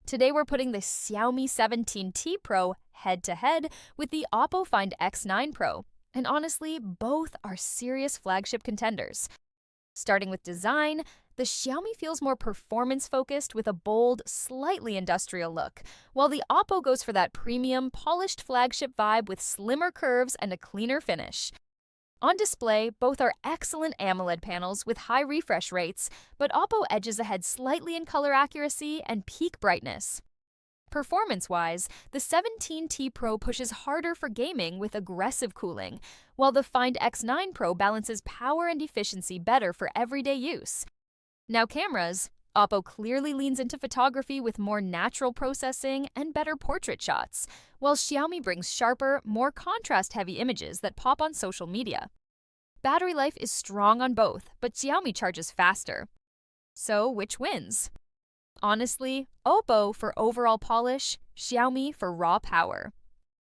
Today we're putting the Xiaomi 17T Pro head-to-head with the Oppo Find X9 Pro. And honestly, both are serious flagship contenders. Starting with design, the Xiaomi feels more performance-focused with a bold, slightly industrial look, while the Oppo goes for that premium, polished flagship vibe with slimmer curves and a cleaner finish. On display, both are excellent AMOLED panels with high refresh rates, but Oppo edges ahead slightly in color accuracy and peak brightness. Performance-wise, the 17T Pro pushes harder for gaming with aggressive cooling, while the Find X9 Pro balances power and efficiency better for everyday use. Now cameras, Oppo clearly leans into photography with more natural processing and better portrait shots, while Xiaomi brings sharper, more contrast-heavy images that pop on social media. Battery life is strong on both, but Xiaomi charges faster. So which wins? Honestly, Oppo for overall polish, Xiaomi for raw power.